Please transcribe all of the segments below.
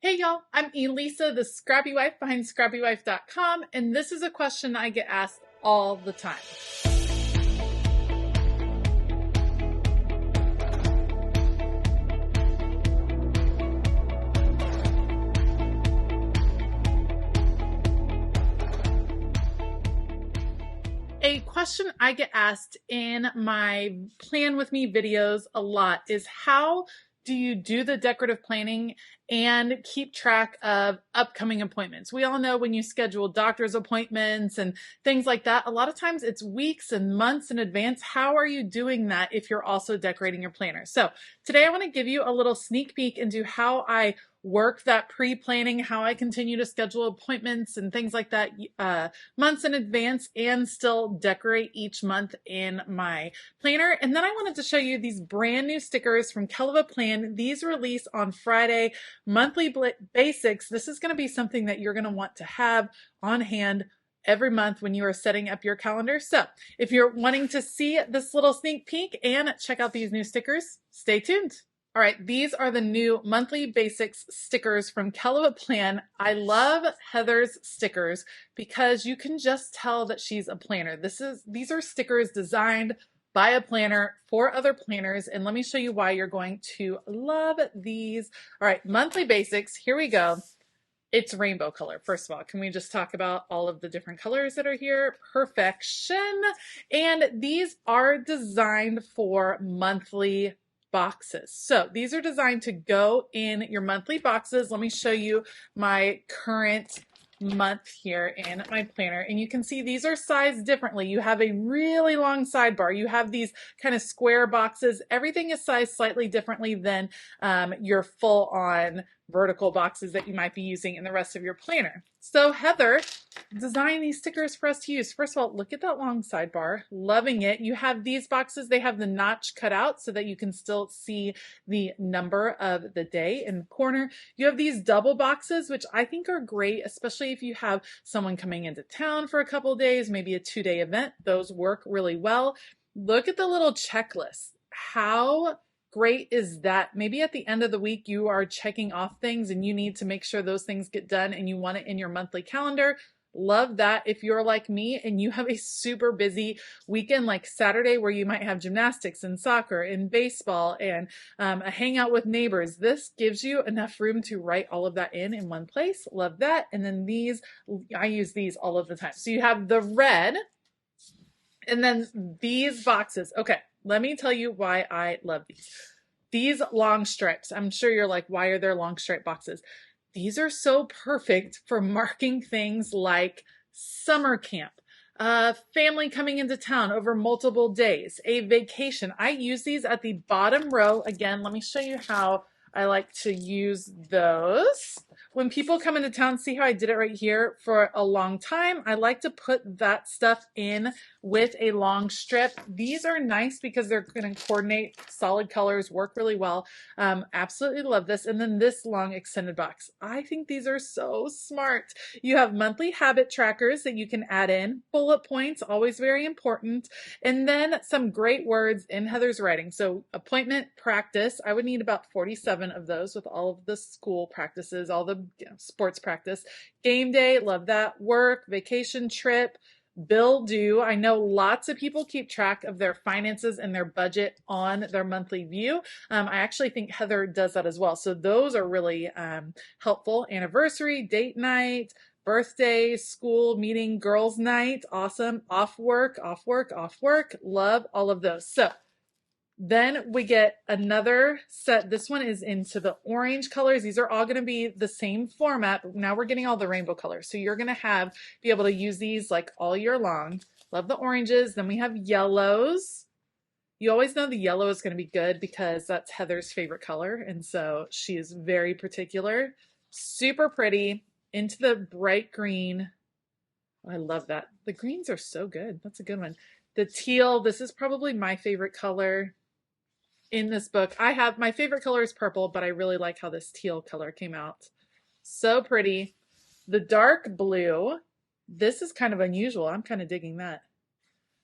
Hey y'all, I'm Elisa, the Scrappy Wife behind ScrappyWife.com, and this is a question I get asked all the time. A question I get asked in my Plan With Me videos a lot is how do you do the decorative planning and keep track of upcoming appointments? We all know when you schedule doctor's appointments and things like that, a lot of times it's weeks and months in advance. How are you doing that if you're also decorating your planner? So today I want to give you a little sneak peek into how I work that pre-planning, how I continue to schedule appointments and things like that months in advance and still decorate each month in my planner. And then I wanted to show you these brand new stickers from Kellofaplan. These release on Friday, monthly basics. This is going to be something that you're going to want to have on hand every month when you are setting up your calendar. So if you're wanting to see this little sneak peek and check out these new stickers, stay tuned. All right, these are the new monthly basics stickers from Kellofaplan. I love Heather's stickers because you can just tell that she's a planner. These are stickers designed by a planner for other planners, and let me show you why you're going to love these. All right, monthly basics, here we go. It's rainbow color. First of all, can we just talk about all of the different colors that are here? Perfection. And these are designed for monthly boxes. So these are designed to go in your monthly boxes. Let me show you my current month here in my planner, and you can see these are sized differently. You have a really long sidebar. You have these kind of square boxes. Everything is sized slightly differently than your full-on vertical boxes that you might be using in the rest of your planner. So Heather designed these stickers for us to use. First of all, look at that long sidebar. Loving it. You have these boxes. They have the notch cut out so that you can still see the number of the day in the corner. You have these double boxes, which I think are great, especially if you have someone coming into town for a couple of days, maybe a 2-day event. Those work really well. Look at the little checklist. How great is that? Maybe at the end of the week, you are checking off things and you need to make sure those things get done and you want it in your monthly calendar. Love that. If you're like me and you have a super busy weekend like Saturday where you might have gymnastics and soccer and baseball and a hangout with neighbors, this gives you enough room to write all of that in one place. Love that. And then these, I use these all of the time. So you have the red and then these boxes. Okay, let me tell you why I love these. These long stripes. I'm sure you're like, why are there long stripe boxes? These are so perfect for marking things like summer camp, family coming into town over multiple days, a vacation. I use these at the bottom row. Again, let me show you how I like to use those. When people come into town, see how I did it right here for a long time? I like to put that stuff in with a long strip. These are nice because they're going to coordinate, solid colors, work really well. Absolutely love this. And then this long extended box. I think these are so smart. You have monthly habit trackers that you can add in, bullet points, always very important, and then some great words in Heather's writing. So appointment practice, I would need about 47 of those with all of the school practices, all the sports practice. Game day, love that. Work, vacation, trip, bill due. I know lots of people keep track of their finances and their budget on their monthly view. I actually think Heather does that as well. So those are really helpful. Anniversary, date night, birthday, school, meeting, girls' night. Awesome. Off work, off work, off work. Love all of those. So then we get another set. This one is into the orange colors. These are all going to be the same format, but now we're getting all the rainbow colors. So you're going to be able to use these like all year long. Love the oranges. Then we have yellows. You always know the yellow is going to be good because that's Heather's favorite color. And so she is very particular. Super pretty. Into the bright green. I love that. The greens are so good. That's a good one. The teal. This is probably my favorite color in this book. My favorite color is purple, but I really like how this teal color came out. So pretty. The dark blue, this is kind of unusual. I'm kind of digging that.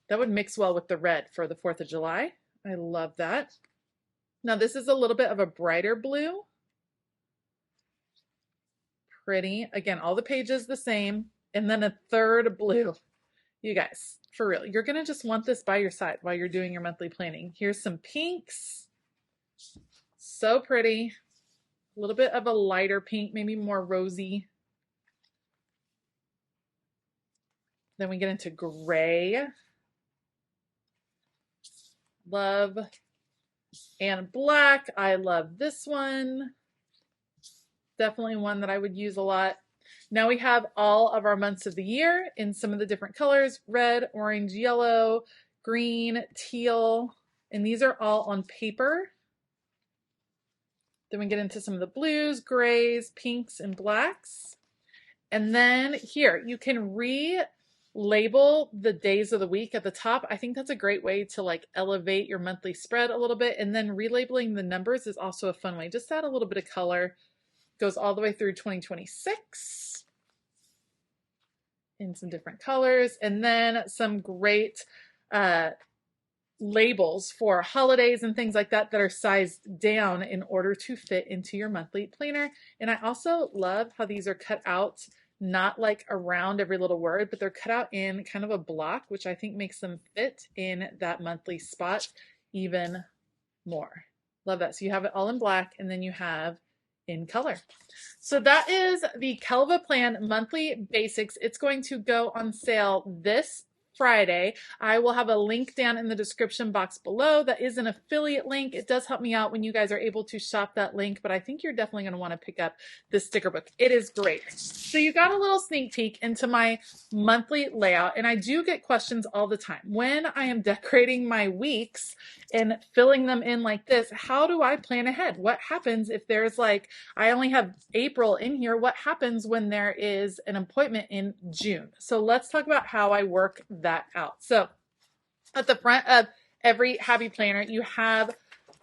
That would mix well with the red for the 4th of July. I love that. Now this is a little bit of a brighter blue. pretty? Again, all the pages the same, and then a third blue. You guys, for real, you're gonna just want this by your side while you're doing your monthly planning. Here's some pinks. So pretty. A little bit of a lighter pink, maybe more rosy. Then we get into gray. Love. And black. I love this one. Definitely one that I would use a lot. Now we have all of our months of the year in some of the different colors: red, orange, yellow, green, teal, and these are all on paper. Then we get into some of the blues, grays, pinks, and blacks. And then here, you can relabel the days of the week at the top. I think that's a great way to like elevate your monthly spread a little bit. And then relabeling the numbers is also a fun way. Just add a little bit of color. Goes all the way through 2026 in some different colors. And then some great labels for holidays and things like that that are sized down in order to fit into your monthly planner. And I also love how these are cut out, not like around every little word, but they're cut out in kind of a block, which I think makes them fit in that monthly spot even more. Love that. So you have it all in black, and then you have in color. So that is the Kellofaplan monthly basics. It's going to go on sale this Friday. I will have a link down in the description box below. That is an affiliate link. It does help me out when you guys are able to shop that link, but I think you're definitely going to want to pick up this sticker book. It is great. So you got a little sneak peek into my monthly layout, and I do get questions all the time. When I am decorating my weeks and filling them in like this, how do I plan ahead? What happens if there's like, I only have April in here? What happens when there is an appointment in June? So let's talk about how I work that out. So at the front of every Happy Planner, you have,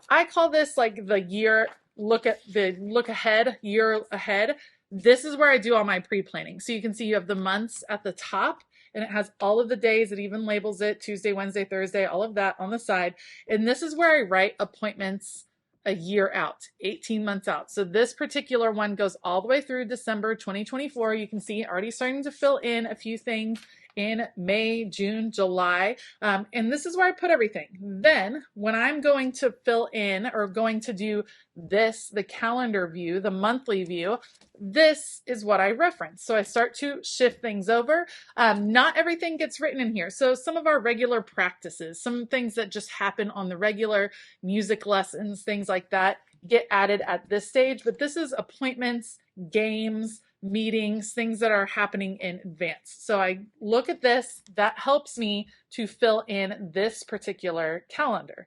I call this like the year look ahead, year ahead. This is where I do all my pre-planning. So you can see you have the months at the top, and it has all of the days. It even labels it Tuesday, Wednesday, Thursday, all of that on the side. And this is where I write appointments a year out, 18 months out. So this particular one goes all the way through December 2024. You can see already starting to fill in a few things in May, June, July. And this is where I put everything. Then when I'm going to fill in or going to do this, the calendar view, the monthly view, this is what I reference. So I start to shift things over. Not everything gets written in here. So some of our regular practices, some things that just happen on the regular, music lessons, things like that, get added at this stage. But this is appointments, games, meetings, things that are happening in advance. So I look at this, that helps me to fill in this particular calendar.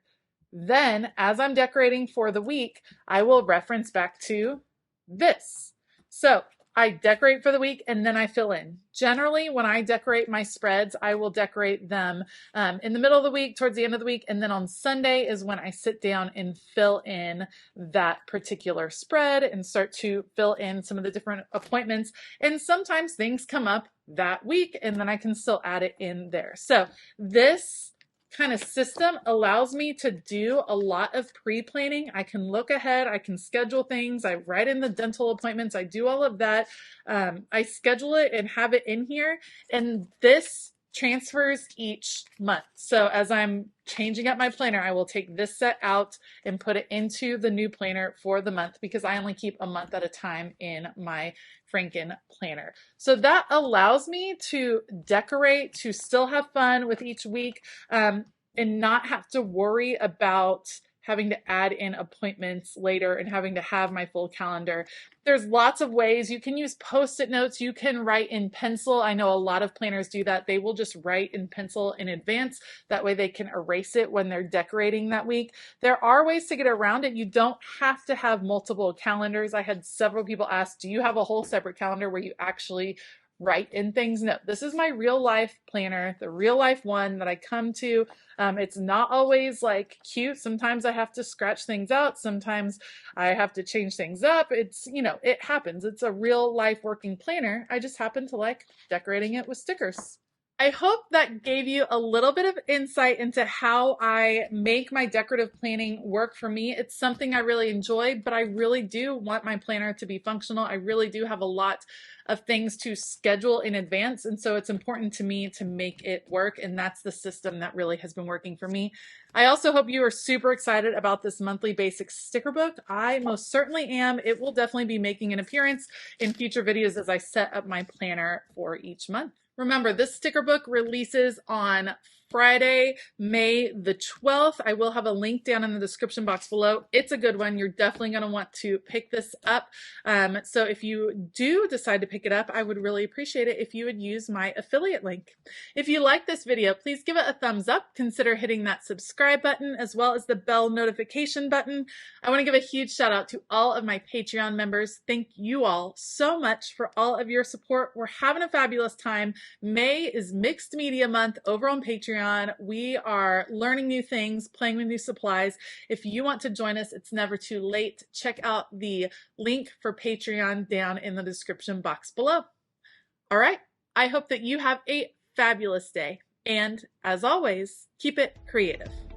Then as I'm decorating for the week, I will reference back to this. So I decorate for the week and then I fill in. Generally, when I decorate my spreads, I will decorate them in the middle of the week, towards the end of the week, and then on Sunday is when I sit down and fill in that particular spread and start to fill in some of the different appointments. And sometimes things come up that week and then I can still add it in there. So this kind of system allows me to do a lot of pre-planning. I can look ahead, I can schedule things, I write in the dental appointments, I do all of that. I schedule it and have it in here, and this transfers each month. So as I'm changing up my planner, I will take this set out and put it into the new planner for the month, because I only keep a month at a time in my Franken planner. So that allows me to decorate, to still have fun with each week, and not have to worry about having to add in appointments later and having to have my full calendar. There's lots of ways. You can use Post-it notes. You can write in pencil. I know a lot of planners do that. They will just write in pencil in advance. That way they can erase it when they're decorating that week. There are ways to get around it. You don't have to have multiple calendars. I had several people ask, do you have a whole separate calendar where you actually write in things? No, this is my real life planner, the real life one that I come to. It's not always like cute. Sometimes I have to scratch things out. Sometimes I have to change things up. It's, you know, it happens. It's a real life working planner. I just happen to like decorating it with stickers. I hope that gave you a little bit of insight into how I make my decorative planning work for me. It's something I really enjoy, but I really do want my planner to be functional. I really do have a lot of things to schedule in advance, and so it's important to me to make it work, and that's the system that really has been working for me. I also hope you are super excited about this monthly basics sticker book. I most certainly am. It will definitely be making an appearance in future videos as I set up my planner for each month. Remember, this sticker book releases on Friday, May the 12th. I will have a link down in the description box below. It's a good one. You're definitely going to want to pick this up. So if you do decide to pick it up, I would really appreciate it if you would use my affiliate link. If you like this video, please give it a thumbs up. Consider hitting that subscribe button as well as the bell notification button. I want to give a huge shout out to all of my Patreon members. Thank you all so much for all of your support. We're having a fabulous time. May is Mixed Media Month over on Patreon. We are learning new things, playing with new supplies. If you want to join us, it's never too late. Check out the link for Patreon down in the description box below. All right, I hope that you have a fabulous day. And as always, keep it creative.